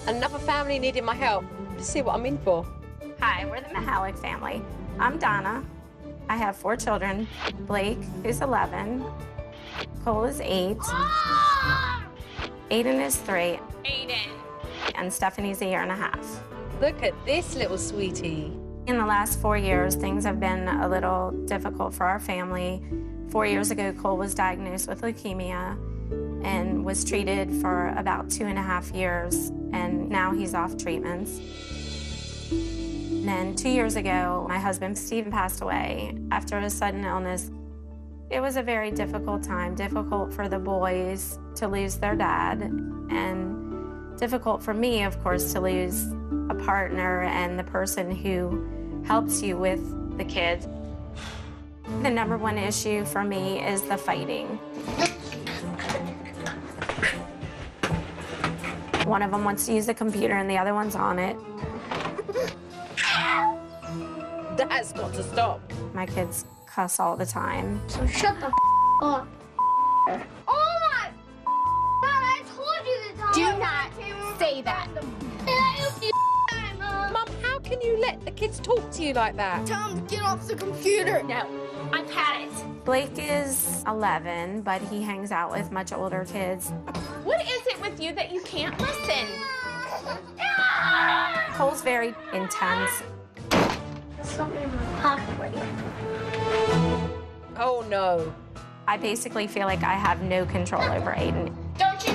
Another family needing my help. Let's see what I'm in for. Hi, we're the Mahalik family. I'm Donna. I have 4 children. Blake, who's 11. Cole is 8. Aiden is 3. Aiden. And Stephanie's 1.5 years. Look at this little sweetie. In the last 4 years, things have been a little difficult for our family. 4 years ago, Cole was diagnosed with leukemia and was treated for about 2.5 years, and now he's off treatments. And then 2 years ago, my husband, Stephen, passed away after a sudden illness. It was a very difficult time, difficult for the boys to lose their dad, and difficult for me, of course, to lose a partner and the person who helps you with the kids. The #1 issue for me is the fighting. One of them wants to use the computer and the other one's on it. That's got to stop. My kids cuss all the time. So shut the up. Oh my God, I told you this. Do not say that. Mum, how can you let the kids talk to you like that? Tell him to get off the computer. No, I've had it. Blake is 11, but he hangs out with much older kids. What is it with you that you can't listen? Cole's very intense. Something in my pocket right here. Oh, no. I basically feel like I have no control over Aiden. Don't you?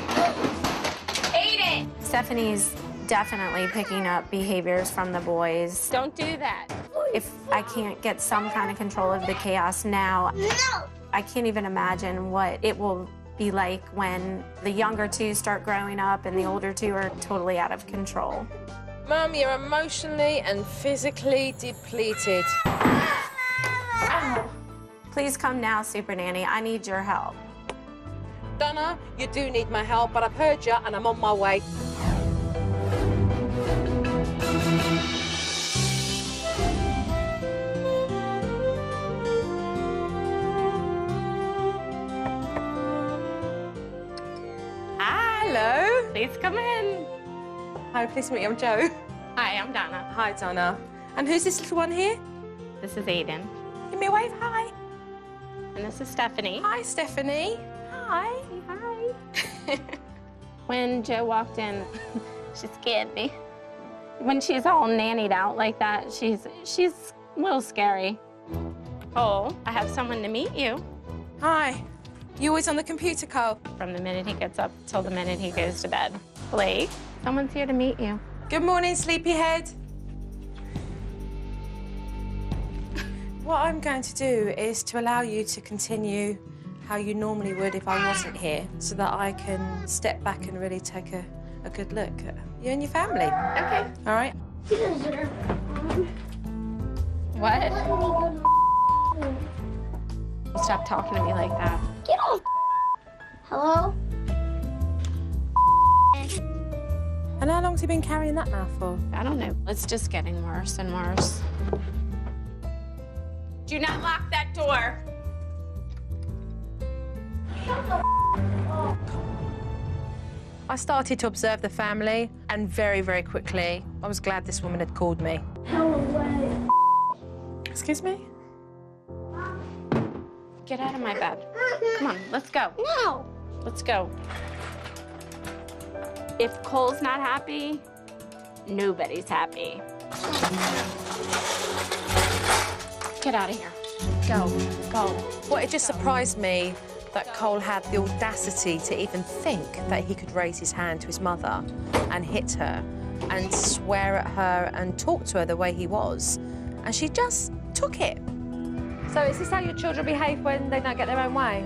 Aiden! Stephanie's definitely picking up behaviors from the boys. Don't do that. If I can't get some kind of control of the chaos now, No! I can't even imagine what it will be like when the younger 2 start growing up and the older 2 are totally out of control. Mum, you're emotionally and physically depleted. Please come now, Supernanny. I need your help. Donna, you do need my help, but I've heard you and I'm on my way. Hello. Please come in. Hi, pleased to meet you. I'm Jo. Hi, I'm Donna. Hi, Donna. And who's this little one here? This is Aiden. Give me a wave. Hi. And this is Stephanie. Hi, Stephanie. Hi. Hi. When Jo walked in, she scared me. When she's all nannied out like that, she's a little scary. Cole, I have someone to meet you. Hi. You always on the computer, Cole? From the minute he gets up till the minute he goes to bed. Blake, someone's here to meet you. Good morning, sleepyhead. What I'm going to do is to allow you to continue how you normally would if I wasn't here, so that I can step back and really take a good look at you and your family. Okay. All right? What? Stop talking to me like that. Get off. Hello? And how long's he been carrying that now for? I don't know. It's just getting worse and worse. Do not lock that door. I started to observe the family, and very, very quickly, I was glad this woman had called me. Hello. Excuse me? Get out of my bed. Come on, let's go. No. Let's go. If Cole's not happy, nobody's happy. Get out of here. Go, go. Well, it just surprised me that Cole had the audacity to even think that he could raise his hand to his mother and hit her and swear at her and talk to her the way he was. And she just took it. So is this how your children behave when they don't get their own way?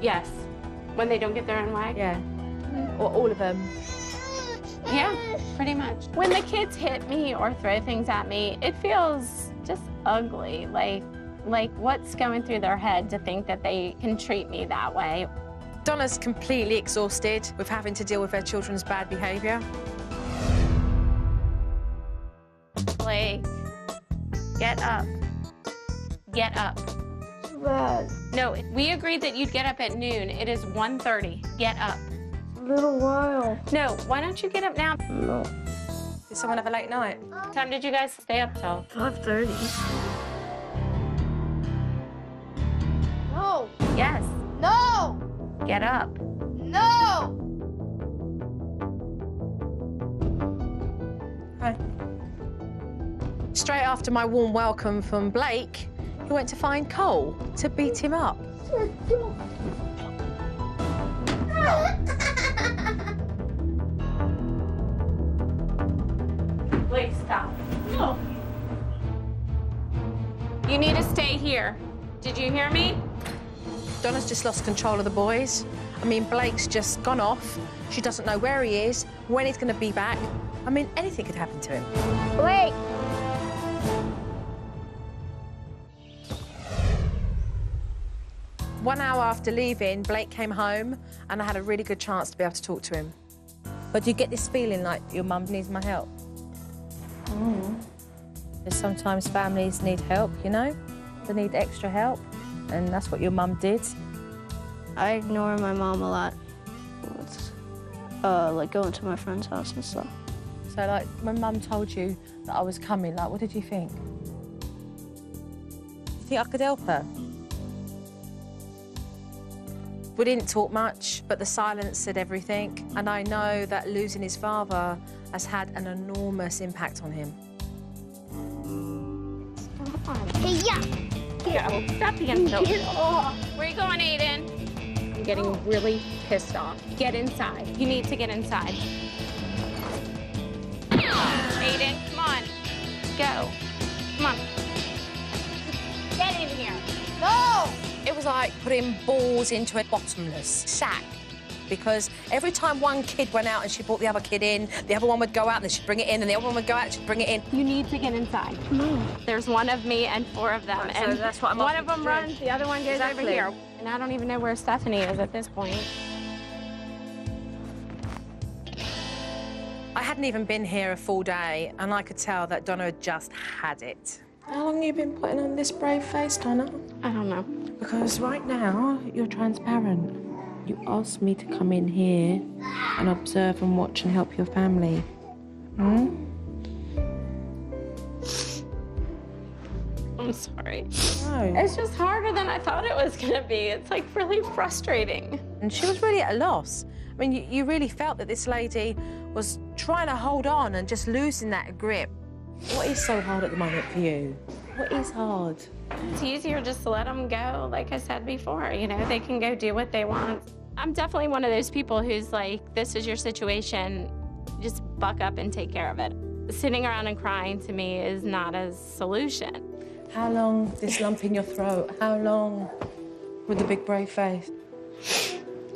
Yes. When they don't get their own way? Yeah. Or all of them? Yeah, pretty much. When the kids hit me or throw things at me, it feels just ugly. Like what's going through their head to think that they can treat me that way? Donna's completely exhausted with having to deal with her children's bad behaviour. Blake, get up. Get up. Bad. No, we agreed that you'd get up at noon. It is 1:30. Get up. A little while. No, why don't you get up now? No. Did someone have a late night? What time did you guys stay up till? 5:30. No! Yes. No! Get up. No! Hi. Straight after my warm welcome from Blake, he went to find Cole to beat him up. Blake, stop. No. You need to stay here. Did you hear me? Donna's just lost control of the boys. I mean, Blake's just gone off. She doesn't know where he is, when he's going to be back. I mean, anything could happen to him. Wait! One hour after leaving, Blake came home, and I had a really good chance to be able to talk to him. But do you get this feeling like your mum needs my help? Because sometimes families need help, you know? They need extra help, and that's what your mum did. I ignore my mom a lot. Like going to my friend's house and stuff. So, like, when Mum told you that I was coming, like, what did you think? You think I could help her? We didn't talk much, but the silence said everything. And I know that losing his father has had an enormous impact on him. Hey, yeah! Go. Stop being so. Get off! Where are you going, Aiden? I'm getting really pissed off. Get inside. You need to get inside. Aiden, come on. Go. Come on. Get in here. No! It was like putting balls into a bottomless sack. Because every time one kid went out and she brought the other kid in, the other one would go out and then she'd bring it in, and the other one would go out and she'd bring it in. You need to get inside. Come on. There's one of me and four of them. Right, so and that's what I'm one asking of them you to do. runs, the other one goes Exactly. over here. And I don't even know where Stephanie is at this point. I hadn't even been here a full day, and I could tell that Donna had just had it. How long have you been putting on this brave face, Donna? I don't know. Because right now, you're transparent. You asked me to come in here and observe and watch and help your family. I'm sorry. No. It's just harder than I thought it was gonna be. It's like really frustrating. And she was really at a loss. I mean, you really felt that this lady was trying to hold on and just losing that grip. What is so hard at the moment for you? What is hard? It's easier just to let them go, like I said before. You know, they can go do what they want. I'm definitely one of those people who's like, this is your situation, just buck up and take care of it. Sitting around and crying to me is not a solution. How long, this lump in your throat? How long with the big brave face?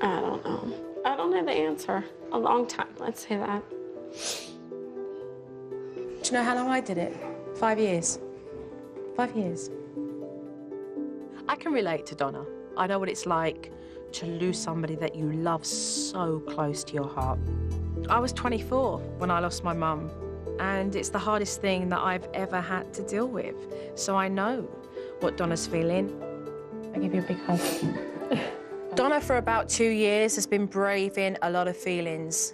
I don't know. I don't know the answer. A long time, let's say that. Do you know how long I did it? 5 years. 5 years. I can relate to Donna. I know what it's like to lose somebody that you love so close to your heart. I was 24 when I lost my mum, and it's the hardest thing that I've ever had to deal with. So I know what Donna's feeling. I give you a big hug. Donna, for about 2 years, has been braving a lot of feelings.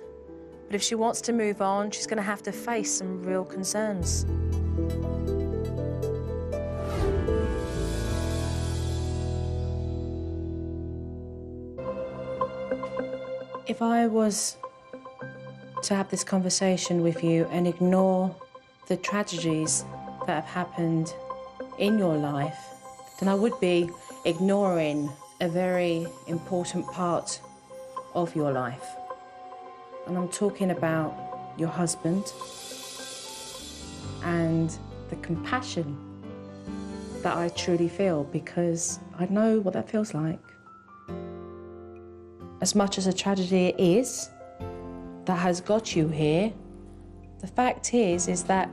But if she wants to move on, she's going to have to face some real concerns. If I was to have this conversation with you and ignore the tragedies that have happened in your life, then I would be ignoring a very important part of your life. And I'm talking about your husband and the compassion that I truly feel, because I know what that feels like. As much as a tragedy it is that has got you here, the fact is that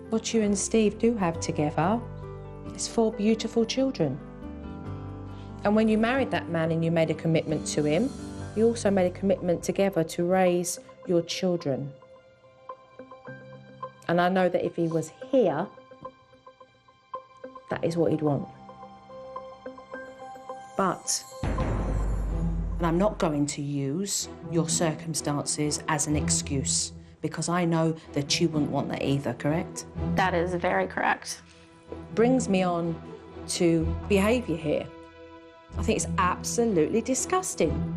what you and Steve do have together is 4 beautiful children. And when you married that man and you made a commitment to him, you also made a commitment together to raise your children. And I know that if he was here, that is what he'd want. But, and I'm not going to use your circumstances as an excuse, because I know that you wouldn't want that either, correct? That is very correct. Brings me on to behaviour here. I think it's absolutely disgusting.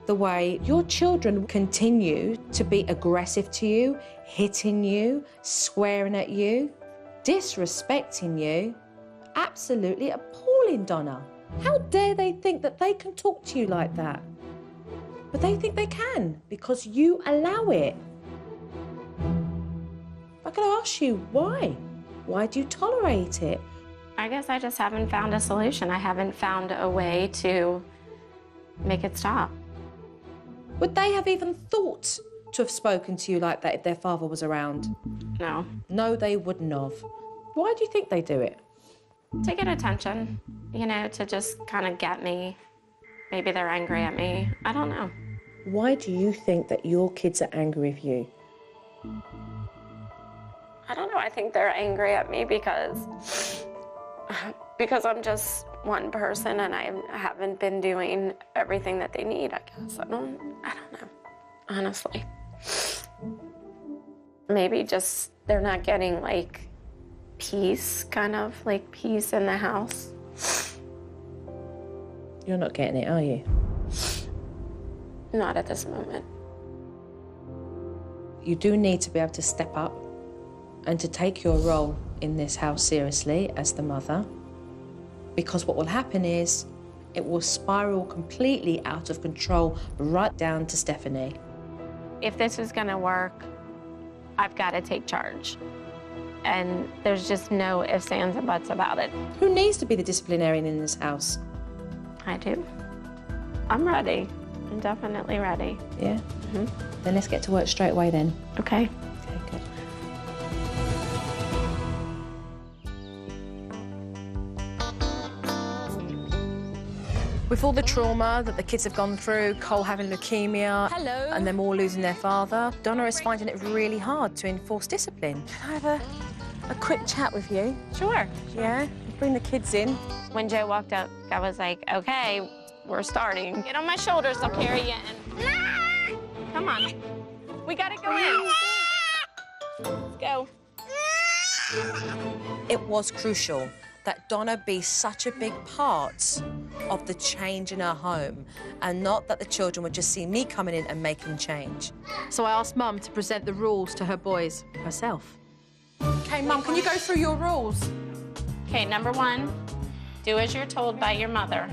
The way your children continue to be aggressive to you, hitting you, swearing at you, disrespecting you. Absolutely appalling, Donna. How dare they think that they can talk to you like that? But they think they can because you allow it. I could ask you why. Why do you tolerate it? I guess I just haven't found a solution. I haven't found a way to make it stop. Would they have even thought to have spoken to you like that if their father was around? No. No, they wouldn't have. Why do you think they do it? To get attention, you know, to just kind of get me. Maybe they're angry at me. I don't know. Why do you think that your kids are angry with you? I don't know. I think they're angry at me because I'm just one person and I haven't been doing everything that they need, I guess. I don't know, honestly. Maybe just they're not getting, like, peace, kind of, like peace in the house. You're not getting it, are you? Not at this moment. You do need to be able to step up and to take your role in this house seriously as the mother, because what will happen is it will spiral completely out of control right down to Stephanie. If this is gonna work, I've got to take charge. And there's just no ifs, ands, and buts about it. Who needs to be the disciplinarian in this house? I do. I'm ready. I'm definitely ready. Yeah? Then let's get to work straight away then. Okay. Okay, good. With all the trauma that the kids have gone through, Cole having leukemia, and them all losing their father, Donna is finding it really hard to enforce discipline. Can I have a quick chat with you? Sure. Yeah? Bring the kids in. When Joe walked up, I was like, okay, we're starting. Get on my shoulders, I'll carry you in. Come on. We gotta go in. Let's go. It was crucial that Donna be such a big part of the change in her home, and not that the children would just see me coming in and making change. So I asked Mum to present the rules to her boys herself. Okay, Mum, can you go through your rules? Okay, number 1, do as you're told by your mother.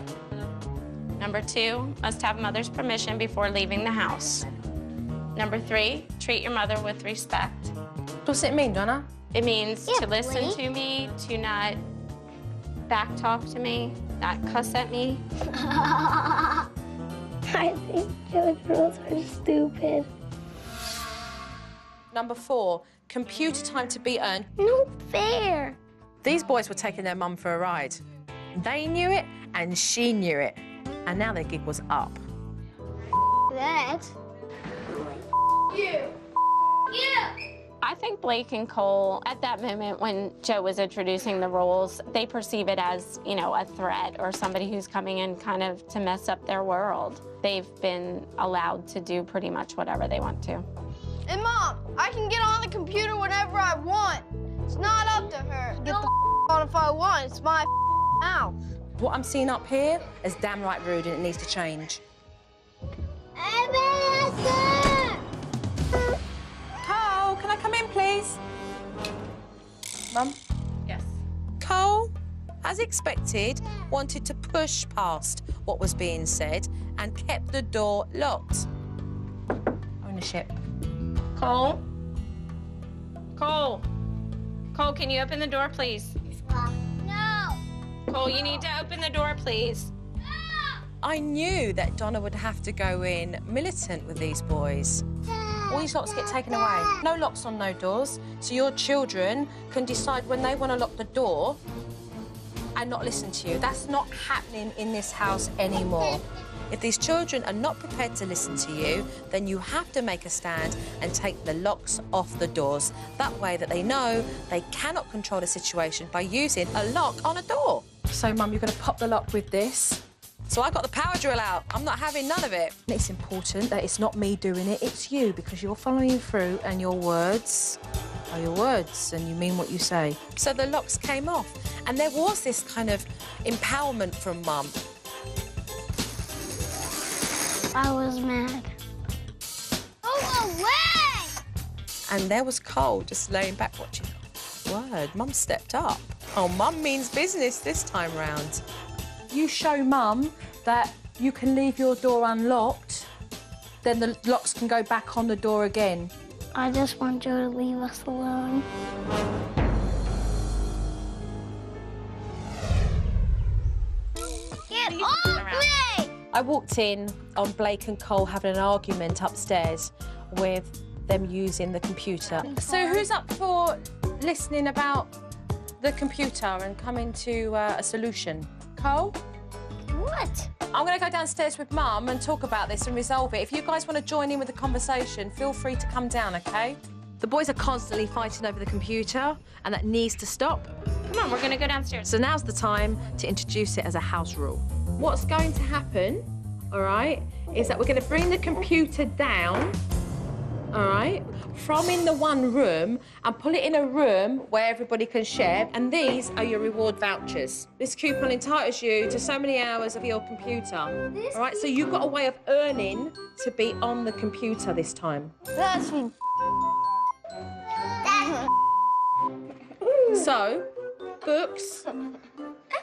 Number 2, must have mother's permission before leaving the house. Number 3, treat your mother with respect. What's it mean, Donna? It means to listen please. to me, to not back talk to me, not cuss at me. I think Joe's rules are stupid. Number 4, computer time to be earned. No fair. These boys were taking their mum for a ride. They knew it, and she knew it. And now their gig was up. That. You. I think Blake and Cole, at that moment when Joe was introducing the rules, they perceive it as, you know, a threat or somebody who's coming in kind of to mess up their world. They've been allowed to do pretty much whatever they want to. And Mom, I can get on the computer whenever I want. It's not up to her. Get the on if I want. It's my house. What I'm seeing up here is damn right rude, and it needs to change. Cole, can I come in, please? Mum? Yes. Cole, as expected, wanted to push past what was being said and kept the door locked. Ownership. Cole? Cole? Cole, can you open the door, please? No. Cole, you need to open the door, please. I knew that Donna would have to go in militant with these boys. All these locks get taken away. No locks on no doors, so your children can decide when they want to lock the door and not listen to you. That's not happening in this house anymore. If these children are not prepared to listen to you, then you have to make a stand and take the locks off the doors. That way that they know they cannot control the situation by using a lock on a door. So, Mum, you're going to pop the lock with this. So I got the power drill out. I'm not having none of it. It's important that it's not me doing it, it's you, because you're following through and your words are your words and you mean what you say. So the locks came off and there was this kind of empowerment from Mum. I was mad. Go away! And there was Cole just laying back watching. Word, Mum stepped up. Oh, Mum means business this time round. You show Mum that you can leave your door unlocked, then the locks can go back on the door again. I just want Joe to leave us alone. Get off me! I walked in on Blake and Cole having an argument upstairs with them using the computer. So who's up for listening about the computer and coming to a solution? Cole? What? I'm going to go downstairs with Mum and talk about this and resolve it. If you guys want to join in with the conversation, feel free to come down, OK? The boys are constantly fighting over the computer, and that needs to stop. Come on, we're going to go downstairs. So now's the time to introduce it as a house rule. What's going to happen, all right, is that we're going to bring the computer down, all right, from in the one room and put it in a room where everybody can share, and these are your reward vouchers. This coupon entitles you to so many hours of your computer, all right? So you've got a way of earning to be on the computer this time. That's me. So, books.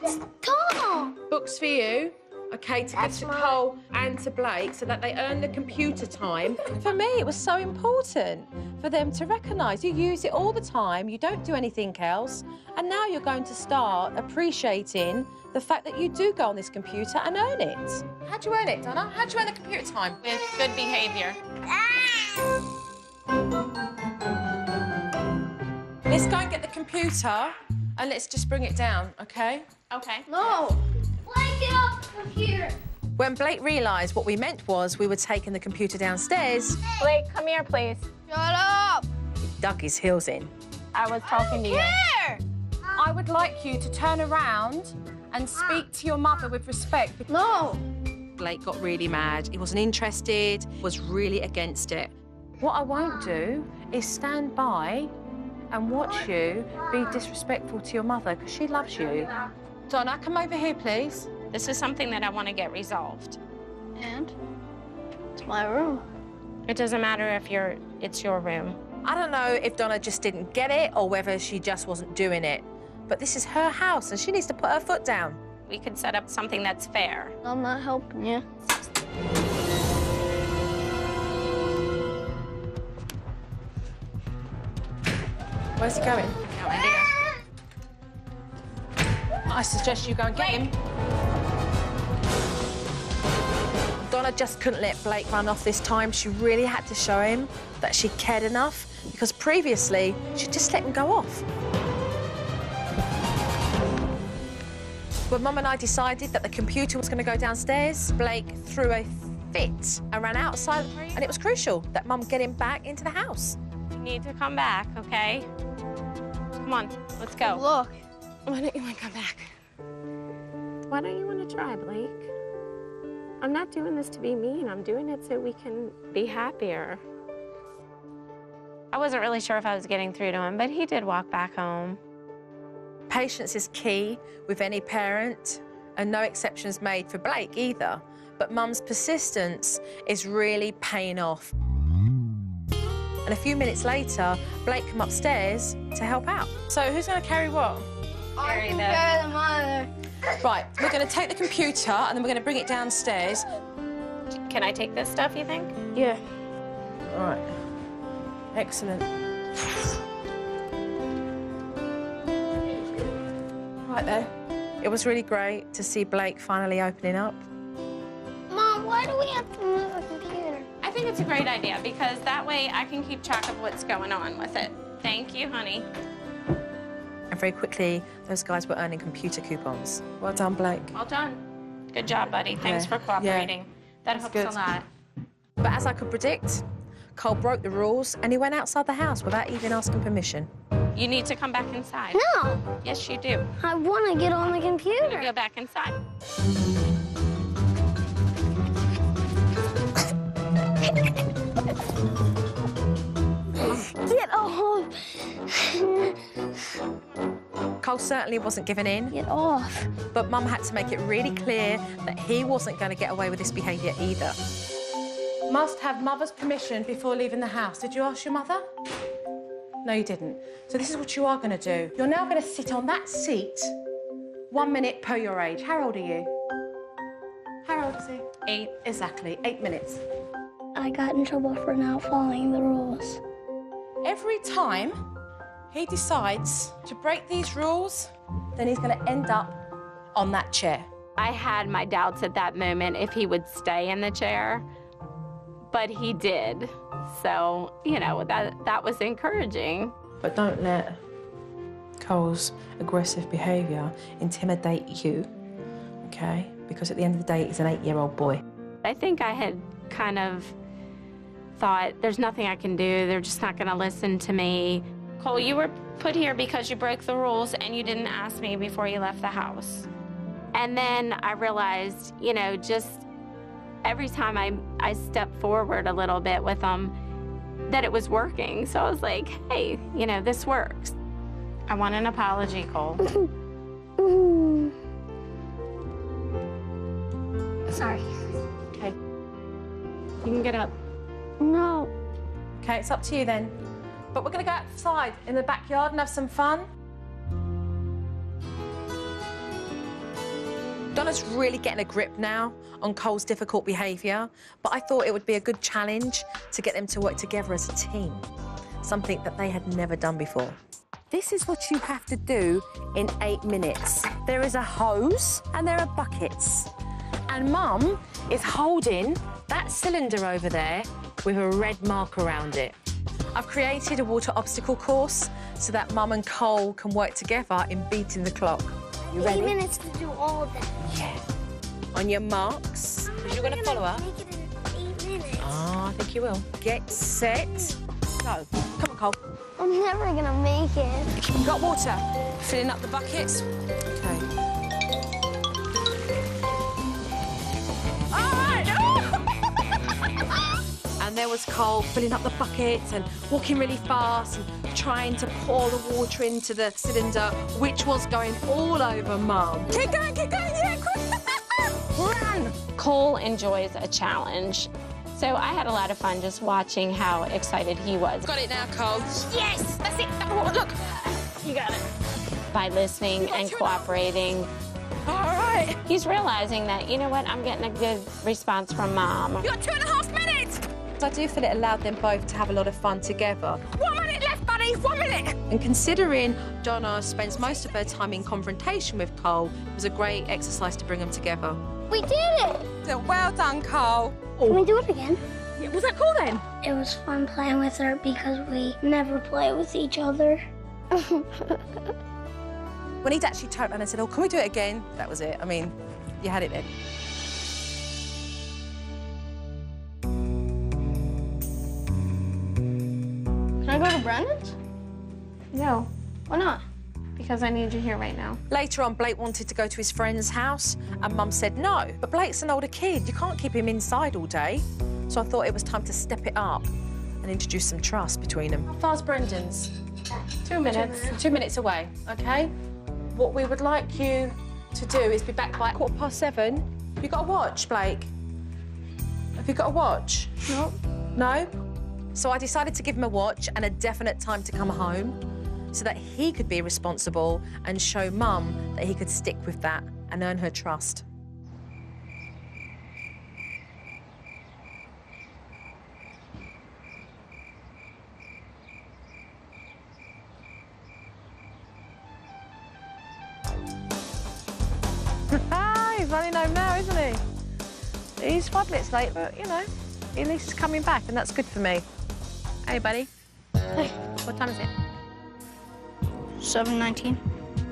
That's Tom. Books for you, OK, to give to Cole and to Blake so that they earn the computer time. For me, it was so important for them to recognise you use it all the time, you don't do anything else, and now you're going to start appreciating the fact that you do go on this computer and earn it. How'd you earn it, Donna? How'd you earn the computer time? With good behaviour. Let's go and get the computer and let's just bring it down, OK? Okay. No. Blake, get off the computer. When Blake realised what we meant was we were taking the computer downstairs, Blake, come here, please. Shut up. he dug his heels in. I was talking to you. Here. I would like you to turn around and speak to your mother with respect. No. Blake got really mad. He wasn't interested, was really against it. What I won't do is stand by and watch you be disrespectful to your mother, because she loves you. Donna, come over here, please. This is something that I want to get resolved. And it's my room. It doesn't matter if it's your room. I don't know if Donna just didn't get it or whether she just wasn't doing it, but this is her house and she needs to put her foot down. We could set up something that's fair. I'm not helping you. Where's he going? No idea. I suggest you go and get him. Donna just couldn't let Blake run off this time. She really had to show him that she cared enough, because previously she just let him go off. When Mum and I decided that the computer was going to go downstairs, Blake threw a fit and ran outside, and it was crucial that Mum get him back into the house. You need to come back, okay? Come on, let's go. Look. Why don't you want to come back? Why don't you want to try, Blake? I'm not doing this to be mean. I'm doing it so we can be happier. I wasn't really sure if I was getting through to him, but he did walk back home. Patience is key with any parent, and no exceptions made for Blake either. But Mum's persistence is really paying off. And a few minutes later, Blake came upstairs to help out. So who's going to carry what? I can carry the mother. Right, we're going to take the computer and then we're going to bring it downstairs. Can I take this stuff, you think? Yeah. All right. Excellent. Right there. It was really great to see Blake finally opening up. Mom, why do we have to move the computer? I think it's a great idea because that way I can keep track of what's going on with it. Thank you, honey. And very quickly, those guys were earning computer coupons. Well done, Blake. Well done. Good job, buddy. Thanks Yeah. for cooperating. Yeah. That That's helps good. a lot. But as I could predict, Cole broke the rules and he went outside the house without even asking permission. You need to come back inside. No, Yes, you do. I want to get on the computer. Go back inside. Cole certainly wasn't giving in, Get off. but Mum had to make it really clear that he wasn't going to get away with this behaviour either. Must have mother's permission before leaving the house. Did you ask your mother? No, you didn't. So this is what you are going to do. You're now going to sit on that seat 1 minute per your age. How old are you? How old is he? 8. Exactly, 8 minutes. I got in trouble for not following the rules. Every time he decides to break these rules, then he's going to end up on that chair. I had my doubts at that moment if he would stay in the chair, but he did. So, you know, that was encouraging. But don't let Cole's aggressive behaviour intimidate you, okay? Because at the end of the day, he's an 8-year-old boy. I think I had kind of thought, there's nothing I can do. They're just not going to listen to me. Cole, you were put here because you broke the rules and you didn't ask me before you left the house. And then I realized, you know, just every time I stepped forward a little bit with them, that it was working. So I was like, hey, you know, this works. I want an apology, Cole. Sorry. Okay. You can get up. No. Okay, it's up to you then. But we're going to go outside in the backyard and have some fun. Donna's really getting a grip now on Cole's difficult behaviour, but I thought it would be a good challenge to get them to work together as a team, something that they had never done before. This is what you have to do in 8 minutes. There is a hose and there are buckets. And Mum is holding that cylinder over there with a red mark around it. I've created a water obstacle course so that Mum and Cole can work together in beating the clock. You ready? 8 minutes to do all of that. Yeah. On your marks, because you're going to follow her. Make it in 8 minutes. Oh, I think you will. Get set, go. Come on, Cole. I'm never gonna make it. You got water? Filling up the buckets? Okay. All right. And there was Cole filling up the buckets and walking really fast and trying to pour the water into the cylinder, which was going all over Mum. Keep going, yeah, quick. Run! Cole enjoys a challenge. So I had a lot of fun just watching how excited he was. Got it now, Cole. Yes, that's it. Oh, look, you got it. By listening and cooperating. All right. He's realizing that, you know what, I'm getting a good response from Mom. You got 2.5 minutes. I do feel it allowed them both to have a lot of fun together. 1 minute left, buddy, 1 minute. And considering Donna spends most of her time in confrontation with Cole, it was a great exercise to bring them together. We did it! Well done, Cole. Can we do it again? Yeah, was that cool then? It was fun playing with her because we never play with each other. When he'd actually turned around and said, oh, can we do it again? That was it. I mean, you had it then. Can I go to Brennan's? No, Why not? because I need you here right now. Later on, Blake wanted to go to his friend's house and Mum said no. But Blake's an older kid. You can't keep him inside all day. So I thought it was time to step it up and introduce some trust between them. How far's Brendan's? 2 minutes. 2 minutes away, OK? What we would like you to do is be back by 7:15. You got a watch, Blake? Have you got a watch? No. No? So I decided to give him a watch and a definite time to come home so that he could be responsible and show Mum that he could stick with that and earn her trust. He's running home now, isn't he? He's 5 minutes late, but, you know, at least he's coming back, and that's good for me. Hey, buddy. Hey, what time is it? 7:19.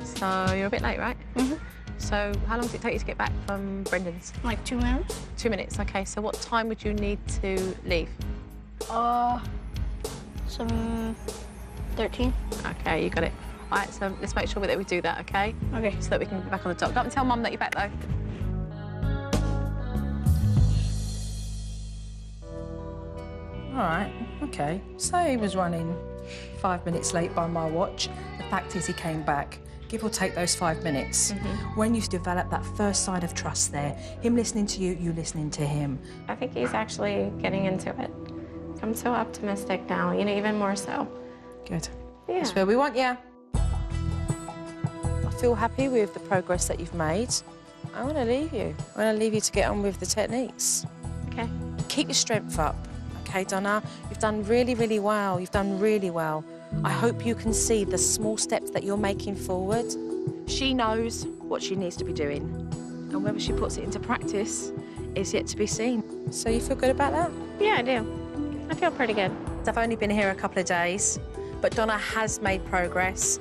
So you're a bit late, right? Mhm. So how long does it take you to get back from Brendan's? Like 2 minutes. 2 minutes, OK. So what time would you need to leave? 7:13. OK, you got it. All right, so let's make sure that we do that, OK? Okay. So that we can be back on the top. Go up and tell Mum that you're back, though. All right, OK. So he was running 5 minutes late by my watch. The fact is he came back. give or take those 5 minutes. When you develop that first sign of trust there, him listening to you, you listening to him. I think he's actually getting into it. I'm so optimistic now, you know, even more so. Good. Yeah. That's where we want you. I feel happy with the progress that you've made. I want to leave you. I want to leave you to get on with the techniques. Okay. Keep your strength up, okay, Donna? You've done really, really well. You've done really well. I hope you can see the small steps that you're making forward. She knows what she needs to be doing, and whether she puts it into practice is yet to be seen. So you feel good about that? Yeah, I do. I feel pretty good. I've only been here a couple of days, but Donna has made progress.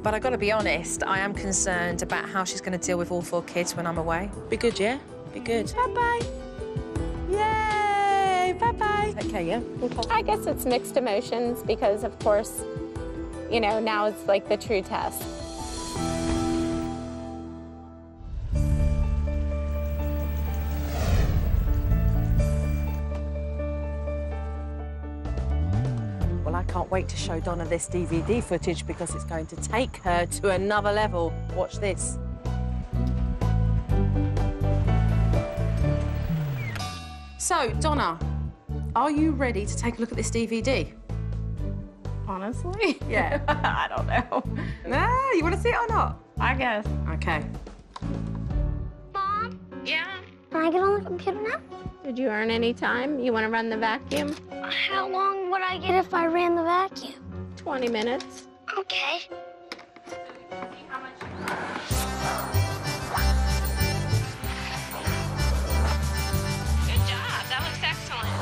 But I've got to be honest, I am concerned about how she's going to deal with all 4 kids when I'm away. Be good, yeah? Be good. Bye-bye. Yay! Bye-bye. Okay, yeah? Okay. I guess it's mixed emotions because, of course, you know, now it's like the true test. Well, I can't wait to show Donna this DVD footage because it's going to take her to another level. Watch this. So, Donna, are you ready to take a look at this DVD? Honestly? Yeah. I don't know. No, you want to see it or not? I guess. Okay. Mom, Yeah. can I get on the computer now? Did you earn any time? You want to run the vacuum? How long would I get if I ran the vacuum? 20 minutes. Okay. Good job. That looks excellent.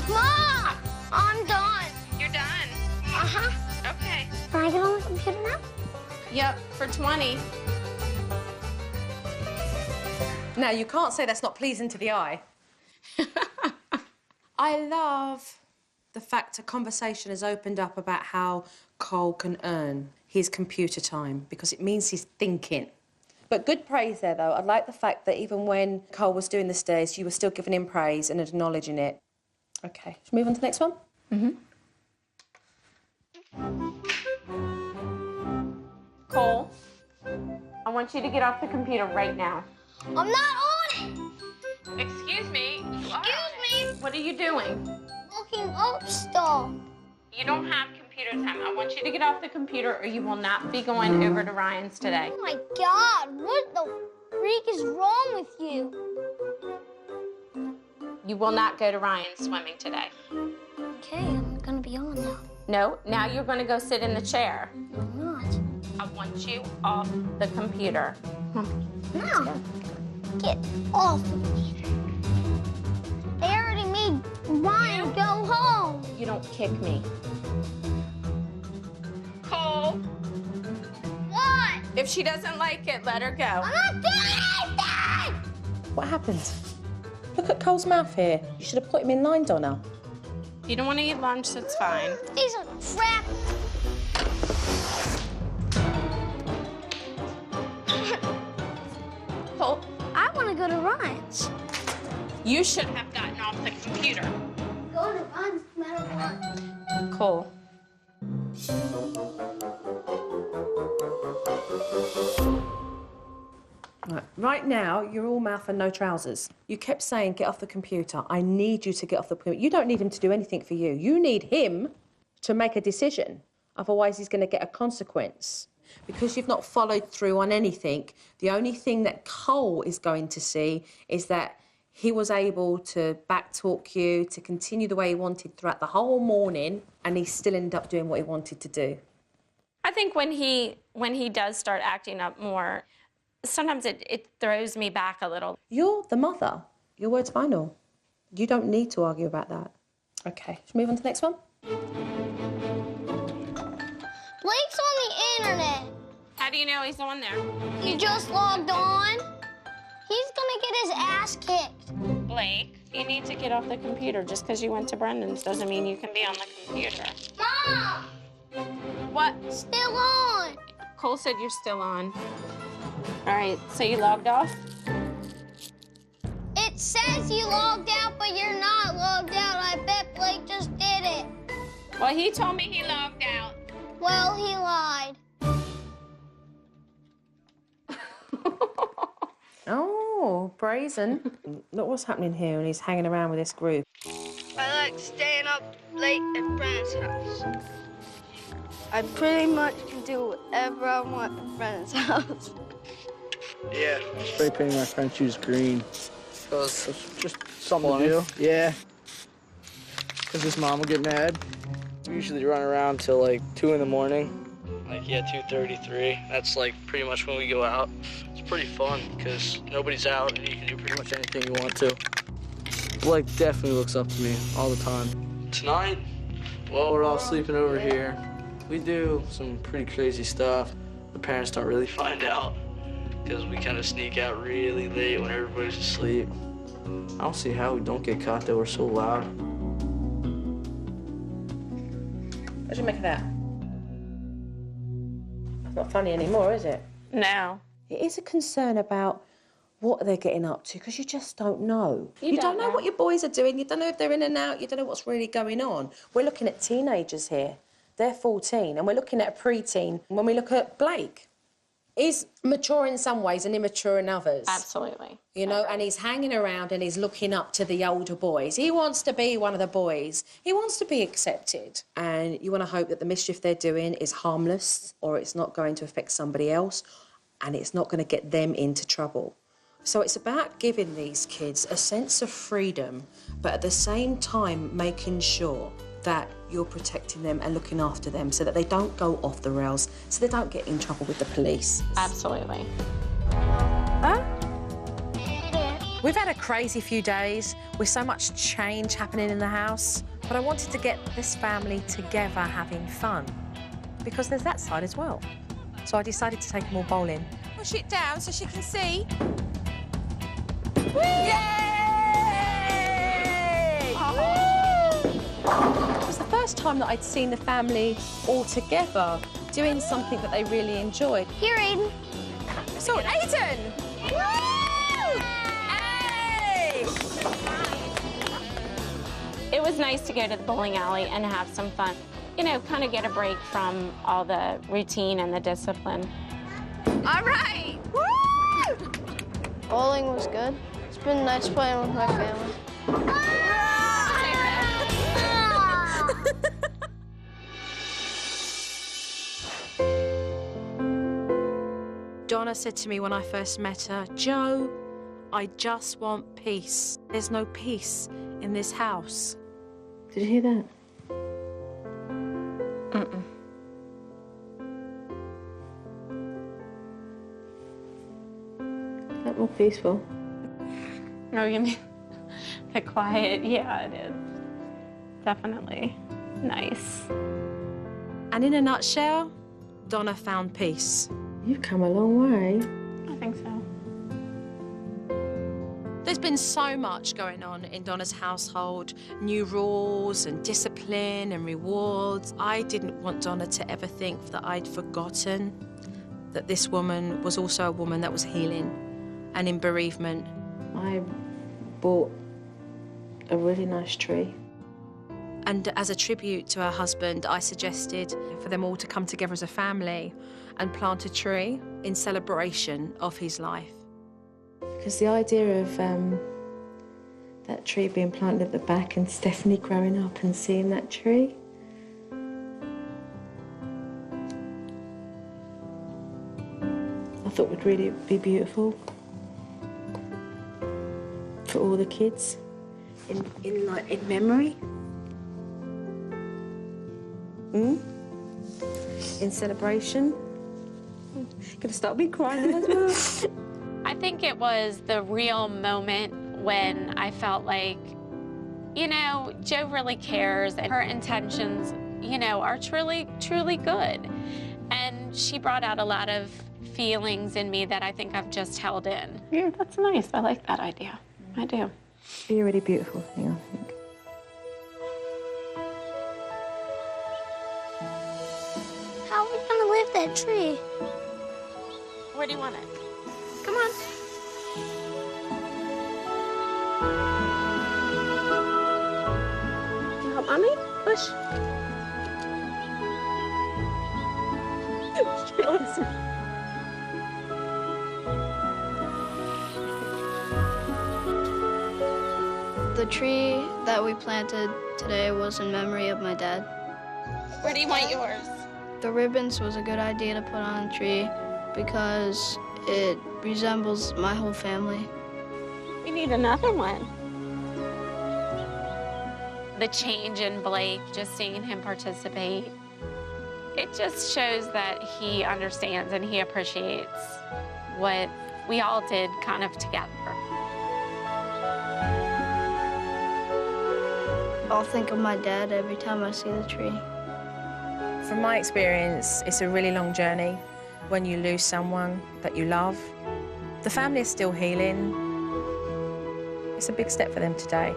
Mom, I'm done. You're done. Uh-huh. Okay. Can I get on the computer now? Yep, for 20. Now, you can't say that's not pleasing to the eye. I love the fact a conversation has opened up about how Cole can earn his computer time because it means he's thinking. But good praise there, though. I like the fact that even when Cole was doing the stairs, you were still giving him praise and acknowledging it. OK, let's move on to the next one. Cole, I want you to get off the computer right now. I'm not on it. Excuse me. Excuse me. What are you doing? Looking up stuff. You don't have computer time. I want you to get off the computer or you will not be going over to Ryan's today. Oh my God, what the freak is wrong with you? You will not go to Ryan's swimming today. Okay, I'm gonna be on now. No, now you're going to go sit in the chair. I'm not. I want you off the computer. No. Get off of me. They already made Ryan go home. You don't kick me. Cole, What? if she doesn't like it, let her go. I'm not doing anything! What happened? Look at Cole's mouth here. You should have put him in line, Donna. If you don't want to eat lunch, that's fine. These are crap. Cole, I want to go to Ryan's. you should have gotten off the computer. Go to Ryan's no matter what. Cole. Right now, you're all mouth and no trousers. You kept saying, get off the computer. I need you to get off the computer. You don't need him to do anything for you. You need him to make a decision. Otherwise, he's going to get a consequence. Because you've not followed through on anything, the only thing that Cole is going to see is that he was able to backtalk you, to continue the way he wanted throughout the whole morning, and he still ended up doing what he wanted to do. I think when he does start acting up more, sometimes it throws me back a little. You're the mother. Your word's final. You don't need to argue about that. OK, should we move on to the next one? Blake's on the internet. How do you know he's on there? You just logged on. He's gonna get his ass kicked. Blake, you need to get off the computer. Just because you went to Brendan's doesn't mean you can be on the computer. Mom! What? Still on. Cole said you're still on. All right, so you logged off? It says you logged out, but you're not logged out. I bet Blake just did it. Well, he told me he logged out. Well, he lied. Oh, brazen. Look what's happening here, and he's hanging around with this group. I like staying up late at Brandon's house. I pretty much can do whatever I want at Brandon's house. Yeah. Spray painting my front shoes green. Because it's just something to do. Yeah. Because his mom will get mad. We usually run around till like 2 in the morning. Like, yeah, 2:33. That's like pretty much when we go out. It's pretty fun because nobody's out and you can do pretty much anything you want to. Blake definitely looks up to me all the time. Tonight, while we're all sleeping over here, we do some pretty crazy stuff. The parents don't really find out because we kind of sneak out really late when everybody's asleep. I don't see how we don't get caught though, we're so loud. What do you make of that? Not funny anymore, is it? No. It is a concern about what they're getting up to, because you just don't know. You don't know what your boys are doing. You don't know if they're in and out. You don't know what's really going on. We're looking at teenagers here. They're 14, and we're looking at a preteen. When we look at Blake, he's mature in some ways and immature in others. Absolutely. You know, and he's hanging around and he's looking up to the older boys. He wants to be one of the boys. He wants to be accepted. And you want to hope that the mischief they're doing is harmless, or it's not going to affect somebody else, and it's not going to get them into trouble. So it's about giving these kids a sense of freedom, but at the same time making sure that you're protecting them and looking after them so that they don't go off the rails, so they don't get in trouble with the police. Absolutely. Huh? We've had a crazy few days with so much change happening in the house, but I wanted to get this family together having fun, because there's that side as well. So I decided to take them all bowling. Push it down so she can see. Yay! It was the first time that I'd seen the family all together doing something that they really enjoyed. Here, Aiden. So, Aiden! Woo! Hey! It was nice to go to the bowling alley and have some fun. You know, kind of get a break from all the routine and the discipline. All right! Woo! Bowling was good. It's been nice playing with my family. Donna said to me when I first met her, "Joe, I just want peace. There's no peace in this house." Did you hear that? Mm-mm. Is that more peaceful? Oh, you mean the quiet? Yeah, it is. Definitely nice. And in a nutshell, Donna found peace. You've come a long way. I think so. There's been so much going on in Donna's household, new rules and discipline and rewards. I didn't want Donna to ever think that I'd forgotten that this woman was also a woman that was healing and in bereavement. I bought a really nice tree. And as a tribute to her husband, I suggested for them all to come together as a family and plant a tree in celebration of his life. Because the idea of that tree being planted at the back and Stephanie growing up and seeing that tree, I thought would really be beautiful for all the kids in memory. In celebration. Gonna start me crying as well. I think it was the real moment when I felt like, you know, Joe really cares and her intentions, you know, are truly, truly good. And she brought out a lot of feelings in me that I think I've just held in. Yeah, that's nice. I like that idea. I do. You're a really beautiful thing, I think. How are we gonna lift that tree? Where do you want it? Come on. You help Mommy? Push. ridiculous. The tree that we planted today was in memory of my dad. Where do you want yours? The ribbons was a good idea to put on the tree because it resembles my whole family. We need another one. The change in Blake, just seeing him participate, it just shows that he understands and he appreciates what we all did kind of together. I'll think of my dad every time I see the tree. From my experience, it's a really long journey when you lose someone that you love. The family is still healing. It's a big step for them today.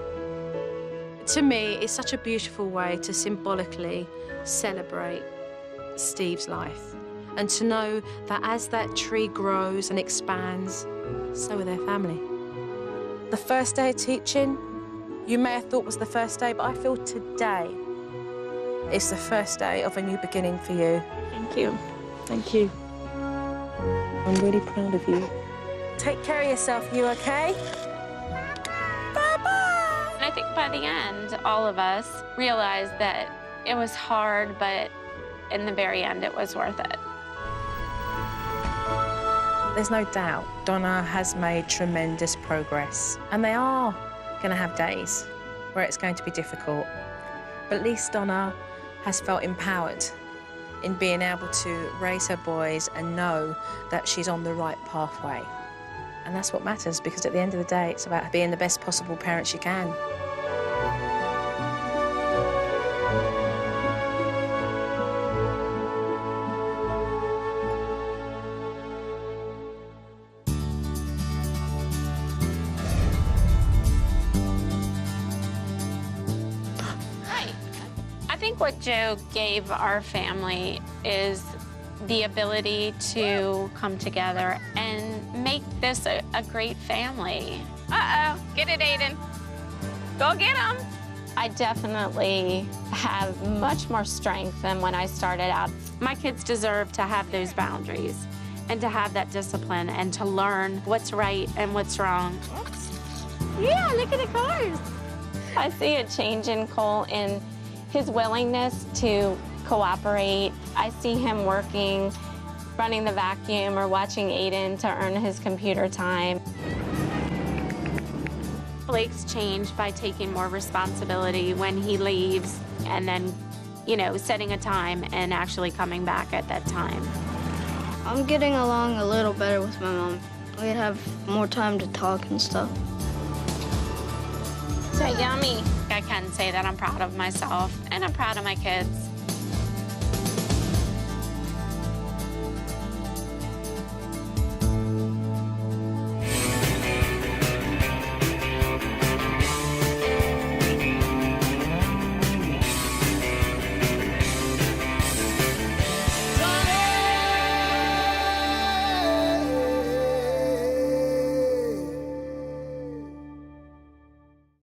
To me, it's such a beautiful way to symbolically celebrate Steve's life and to know that as that tree grows and expands, so will their family. The first day of teaching, you may have thought was the first day, but I feel today is the first day of a new beginning for you. Thank you. Thank you. I'm really proud of you. Take care of yourself, you okay? Bye-bye! And I think by the end, all of us realized that it was hard, but in the very end, it was worth it. There's no doubt Donna has made tremendous progress, and they are going to have days where it's going to be difficult. But at least Donna has felt empowered in being able to raise her boys and know that she's on the right pathway. And that's what matters, because at the end of the day, it's about being the best possible parent she can. I think what Joe gave our family is the ability to come together and make this a great family. Uh-oh, get it, Aiden. Go get him. I definitely have much more strength than when I started out. My kids deserve to have those boundaries and to have that discipline and to learn what's right and what's wrong. Yeah, look at the cars. I see a change in Cole in his willingness to cooperate. I see him working, running the vacuum or watching Aiden to earn his computer time. Blake's changed by taking more responsibility when he leaves and then, you know, setting a time and actually coming back at that time. I'm getting along a little better with my mom. We have more time to talk and stuff. So yummy. I can say that I'm proud of myself and I'm proud of my kids.